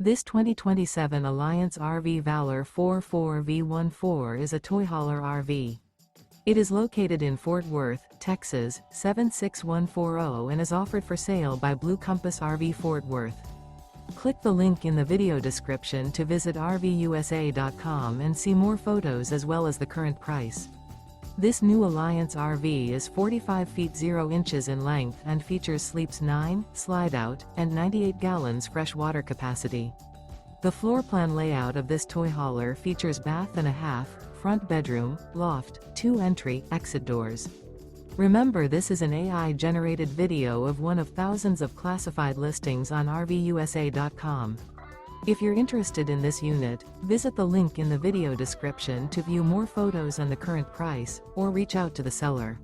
This 2027 Alliance RV Valor 44V14 is a toy hauler RV. It is located in Fort Worth, Texas, 76140 and is offered for sale by Blue Compass RV Fort Worth. Click the link in the video description to visit RVUSA.com and see more photos as well as the current price. This new Alliance RV is 45 feet 0 inches in length and features sleeps 9, slide-out, and 98 gallons fresh water capacity. The floor plan layout of this toy hauler features bath and a half, front bedroom, loft, 2 entry, exit doors. Remember, this is an AI-generated video of one of thousands of classified listings on RVUSA.com. If you're interested in this unit, visit the link in the video description to view more photos and the current price, or reach out to the seller.